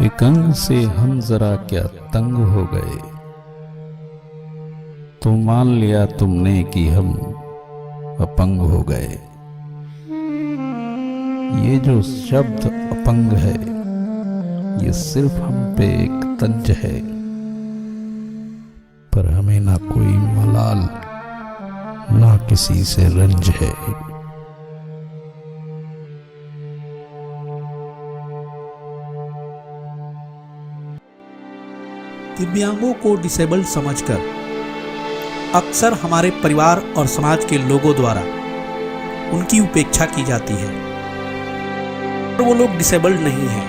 एक अंग से हम जरा क्या तंग हो गए, तो मान लिया तुमने कि हम अपंग हो गए। ये जो शब्द अपंग है, ये सिर्फ हम पे एक तंज है, पर हमें ना कोई मलाल ना किसी से रंज है। दिव्यांगों को डिसेबल्ड समझकर अक्सर हमारे परिवार और समाज के लोगों द्वारा उनकी उपेक्षा की जाती है। और वो लोग डिसेबल्ड नहीं हैं,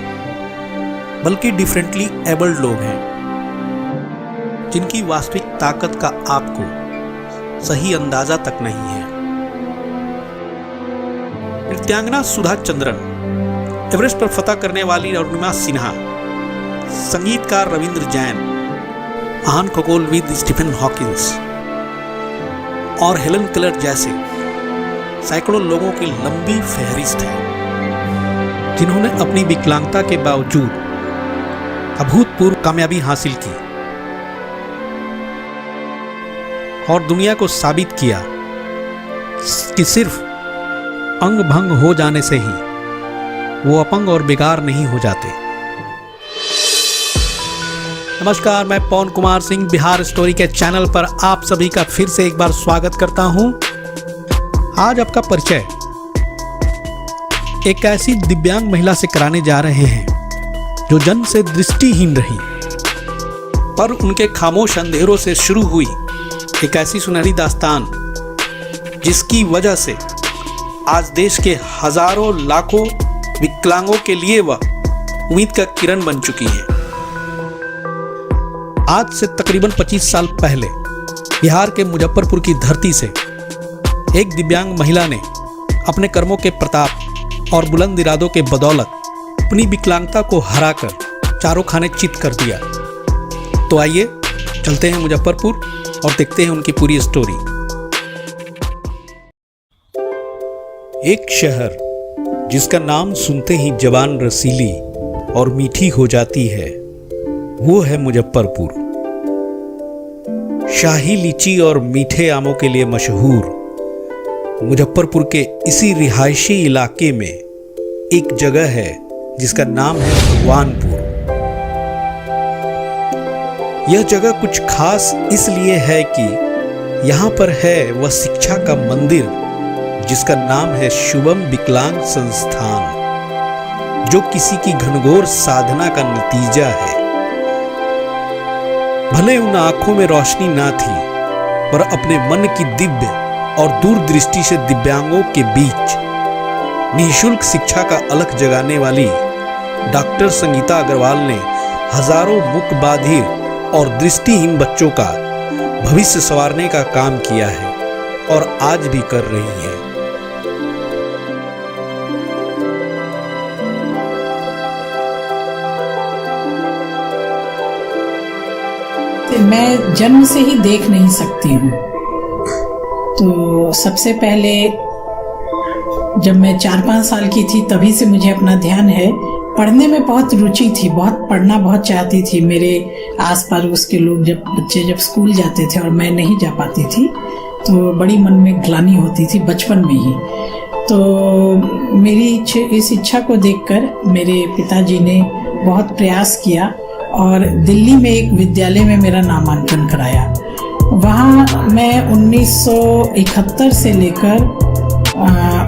बल्कि डिफरेंटली एबल्ड लोग हैं, जिनकी वास्तविक ताकत का आपको सही अंदाजा तक नहीं है। नृत्यांगना सुधा चंद्रन, एवरेस्ट पर फतह करने वाली अरुणिमा सिन्हा, संगीतकार रविंद्र जैन, महान खगोलविद स्टीफन हॉकिंस और हेलन केलर जैसे सैकड़ों लोगों की लंबी फहरिस्त है, जिन्होंने अपनी विकलांगता के बावजूद अभूतपूर्व कामयाबी हासिल की और दुनिया को साबित किया कि सिर्फ अंग भंग हो जाने से ही वो अपंग और बेकार नहीं हो जाते। नमस्कार, मैं पवन कुमार सिंह बिहार स्टोरी के चैनल पर आप सभी का फिर से एक बार स्वागत करता हूं। आज आपका परिचय एक ऐसी दिव्यांग महिला से कराने जा रहे हैं जो जन्म से दृष्टिहीन रही, पर उनके खामोश अंधेरों से शुरू हुई एक ऐसी सुनहरी दास्तान जिसकी वजह से आज देश के हजारों लाखों विकलांगों के लिए वह उम्मीद का किरण बन चुकी है। आज से तकरीबन 25 साल पहले बिहार के मुजफ्फरपुर की धरती से एक दिव्यांग महिला ने अपने कर्मों के प्रताप और बुलंद इरादों के बदौलत अपनी विकलांगता को हराकर चारों खाने चित कर दिया। तो आइए चलते हैं मुजफ्फरपुर और देखते हैं उनकी पूरी स्टोरी। एक शहर जिसका नाम सुनते ही जबान रसीली और मीठी हो जाती है, वो है मुजफ्फरपुर। शाही लीची और मीठे आमों के लिए मशहूर मुजफ्फरपुर के इसी रिहायशी इलाके में एक जगह है जिसका नाम है भगवानपुर। यह जगह कुछ खास इसलिए है कि यहाँ पर है वह शिक्षा का मंदिर जिसका नाम है शुभम विकलांग संस्थान, जो किसी की घनघोर साधना का नतीजा है। भले उन आंखों में रोशनी ना थी, पर अपने मन की दिव्य और दूरदृष्टि से दिव्यांगों के बीच निःशुल्क शिक्षा का अलख जगाने वाली डॉक्टर संगीता अग्रवाल ने हजारों मूकबधिर और दृष्टिहीन बच्चों का भविष्य संवारने का काम किया है और आज भी कर रही है। मैं जन्म से ही देख नहीं सकती हूँ। तो सबसे पहले जब मैं 4-5 साल की थी तभी से मुझे अपना ध्यान है। पढ़ने में बहुत रुचि थी, बहुत पढ़ना बहुत चाहती थी। मेरे आस पास के लोग बच्चे जब स्कूल जाते थे और मैं नहीं जा पाती थी तो बड़ी मन में ग्लानि होती थी बचपन में ही। तो मेरी इस इच्छा को देखकर मेरे पिताजी ने बहुत प्रयास किया और दिल्ली में एक विद्यालय में मेरा नामांकन कराया। वहाँ मैं 1971 से लेकर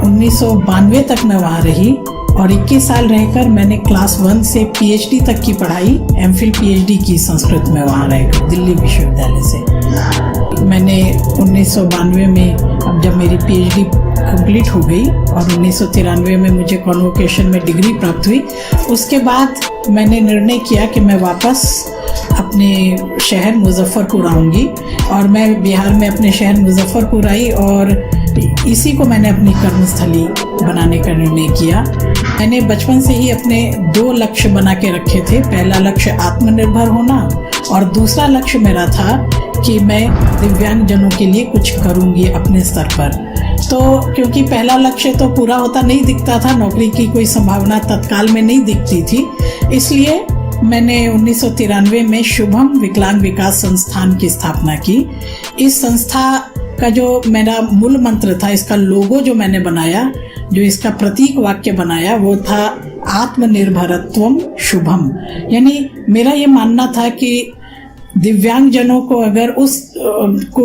1992 तक मैं वहाँ रही और 21 साल रहकर मैंने क्लास 1 से PhD तक की पढ़ाई, MPhil PhD की संस्कृत में वहाँ रहकर दिल्ली विश्वविद्यालय से। मैंने 1992 में अब जब मेरी PhD कंप्लीट हो गई और 1993 में मुझे कॉन्वोकेशन में डिग्री प्राप्त हुई, उसके बाद मैंने निर्णय किया कि मैं वापस अपने शहर मुजफ्फरपुर आऊँगी और मैं बिहार में अपने शहर मुजफ्फरपुर आई और इसी को मैंने अपनी कर्मस्थली बनाने का निर्णय किया। मैंने बचपन से ही अपने 2 लक्ष्य बना के रखे थे। पहला लक्ष्य आत्मनिर्भर होना और दूसरा लक्ष्य मेरा था कि मैं दिव्यांग जनों के लिए कुछ करूँगी अपने स्तर पर। तो क्योंकि पहला लक्ष्य तो पूरा होता नहीं दिखता था, नौकरी की कोई संभावना तत्काल में नहीं दिखती थी, इसलिए मैंने 1993 में शुभम विकलांग विकास संस्थान की स्थापना की। इस संस्था का जो मेरा मूल मंत्र था, इसका लोगो जो मैंने बनाया, जो इसका प्रतीक वाक्य बनाया, वो था आत्मनिर्भरत्वम शुभम। यानी मेरा ये मानना था कि दिव्यांग जनों को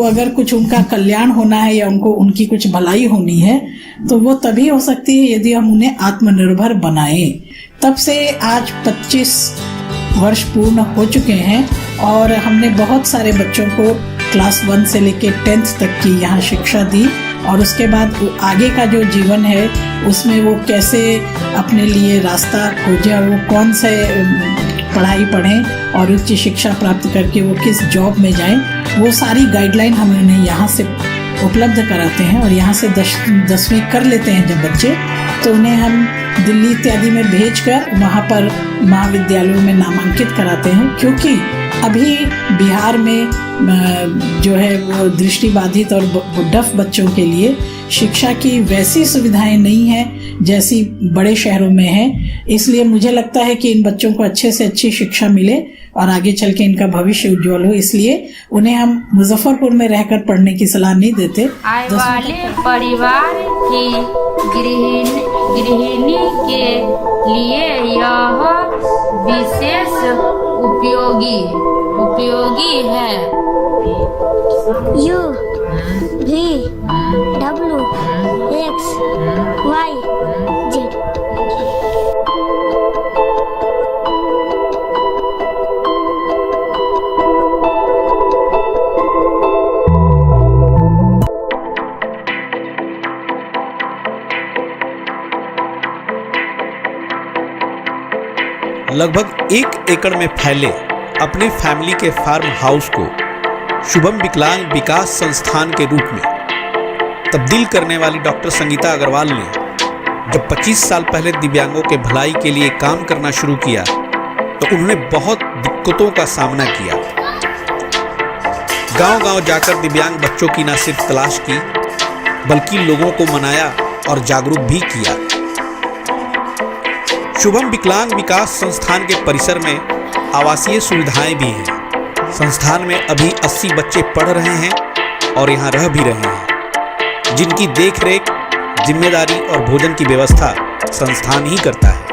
अगर कुछ उनका कल्याण होना है या उनकी कुछ भलाई होनी है, तो वो तभी हो सकती है यदि हम उन्हें आत्मनिर्भर बनाएं। तब से आज 25 वर्ष पूर्ण हो चुके हैं और हमने बहुत सारे बच्चों को क्लास 1 से लेकर 10th तक की यहाँ शिक्षा दी, और उसके बाद आगे का जो जीवन है उसमें वो कैसे अपने लिए रास्ता खोजे और वो कौन से पढ़ाई पढ़ें और उच्च शिक्षा प्राप्त करके वो किस जॉब में जाएं, वो सारी गाइडलाइन हम उन्हें यहाँ से उपलब्ध कराते हैं। और यहाँ से 10वीं कर लेते हैं जब बच्चे, तो उन्हें हम दिल्ली इत्यादि में भेजकर वहाँ पर महाविद्यालयों में नामांकित कराते हैं, क्योंकि अभी बिहार में जो है वो दृष्टिबाधित और बुड्ढफ बच्चों के लिए शिक्षा की वैसी सुविधाएं नहीं हैं जैसी बड़े शहरों में है। इसलिए मुझे लगता है कि इन बच्चों को अच्छे से अच्छी शिक्षा मिले और आगे चल के इनका भविष्य उज्जवल हो, इसलिए उन्हें हम मुजफ्फरपुर में रहकर पढ़ने की सलाह नहीं देते। आय वाले परिवार की गृहिणी के लिए यह विशेष उपयोगी है। U V W X Y Z। लगभग 1 एकड़ में फैले अपने फैमिली के फार्म हाउस को शुभम विकलांग विकास संस्थान के रूप में तब्दील करने वाली डॉक्टर संगीता अग्रवाल ने जब 25 साल पहले दिव्यांगों के भलाई के लिए काम करना शुरू किया, तो उन्होंने बहुत दिक्कतों का सामना किया। गांव-गांव जाकर दिव्यांग बच्चों की न सिर्फ तलाश की, बल्कि लोगों को मनाया और जागरूक भी किया। शुभम विकलांग विकास संस्थान के परिसर में आवासीय सुविधाएं भी हैं। संस्थान में अभी 80 बच्चे पढ़ रहे हैं और यहाँ रह भी रहे हैं, जिनकी देखरेख, जिम्मेदारी और भोजन की व्यवस्था संस्थान ही करता है।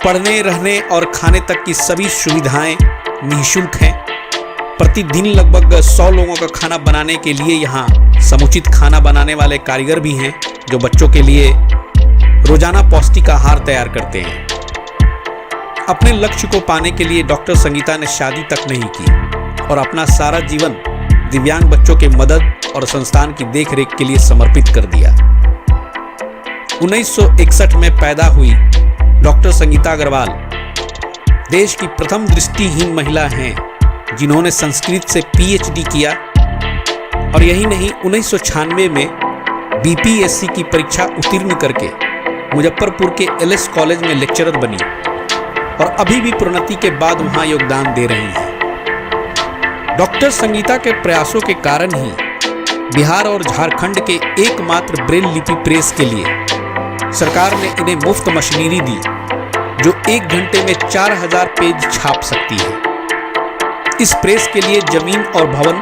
पढ़ने, रहने और खाने तक की सभी सुविधाएं निःशुल्क हैं। प्रतिदिन लगभग 100 लोगों का खाना बनाने के लिए यहाँ समुचित खाना बनाने वाले कारीगर भी हैं, जो बच्चों के लिए रोजाना पौष्टिक आहार तैयार करते हैं। अपने लक्ष्य को पाने के लिए डॉक्टर संगीता ने शादी तक नहीं की और अपना सारा जीवन दिव्यांग बच्चों के मदद और संस्थान की देखरेख के लिए समर्पित कर दिया। 1961 में पैदा हुई डॉक्टर संगीता अग्रवाल देश की प्रथम दृष्टिहीन महिला हैं जिन्होंने संस्कृत से PhD किया, और यही नहीं 1996 में BPSC की परीक्षा उत्तीर्ण करके मुजफ्फरपुर के LS कॉलेज में लेक्चरर बनी और अभी भी प्रोन्नति के बाद वहां योगदान दे रही हैं। डॉक्टर संगीता के प्रयासों के कारण ही बिहार और झारखंड के एकमात्र ब्रेल लिपि प्रेस के लिए सरकार ने इन्हें मुफ्त मशीनरी दी, जो 1 घंटे में 4000 पेज छाप सकती है। इस प्रेस के लिए जमीन और भवन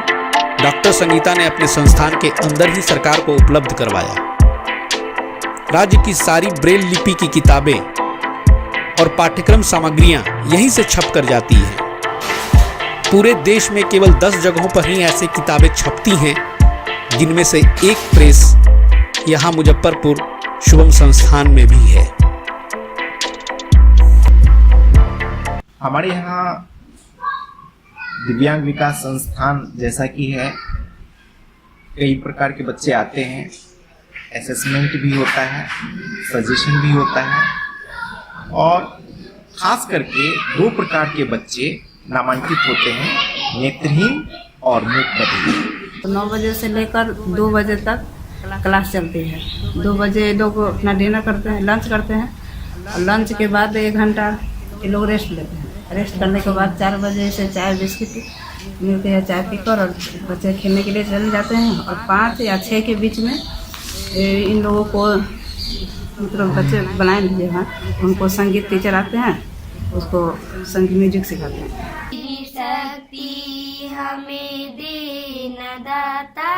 डॉक्टर संगीता ने अपने संस्थान के अंदर ही सरकार को उपलब्ध करवाया। राज्य की सारी ब्रेल लिपि की किताबें और पाठ्यक्रम सामग्रियां यहीं से छप कर जाती हैं। पूरे देश में केवल 10 जगहों पर ही ऐसी किताबें छपती हैं, जिनमें से एक प्रेस यहाँ मुजफ्फरपुर शुभम संस्थान में भी है। हमारे यहाँ दिव्यांग विकास संस्थान जैसा कि है, कई प्रकार के बच्चे आते हैं, असेसमेंट भी होता है, सजेशन भी होता है, और खास करके 2 प्रकार के बच्चे नामांकित होते हैं, नेत्रहीन और मूक बधिर। 9 बजे से लेकर 2 बजे तक क्लास चलती है। 2 बजे लोग अपना डिनर करते हैं, लंच करते हैं, और लंच के बाद 1 घंटा ये लोग रेस्ट लेते हैं। रेस्ट करने के बाद 4 बजे से चाय बिस्किट मिलते हैं, चाय पीकर और बच्चे खेलने के लिए चले जाते हैं। और 5 या 6 के बीच में इन लोगों को मतलब बच्चे बनाए लिए हैं, उनको संगीत टीचर आते हैं, उसको संगीत म्यूजिक सिखाते हैं। शक्ति हमें देना दाता,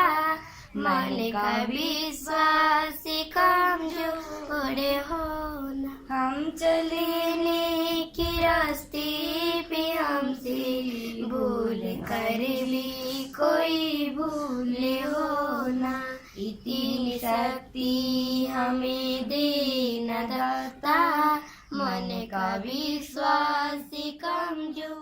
मन का विश्वास कमजोर होना, हम चलने के रास्ते पे हमसे भूल कर भी कोई भूल होना, इतनी शक्ति हमें देना दाता, मन का विश्वास कमजोर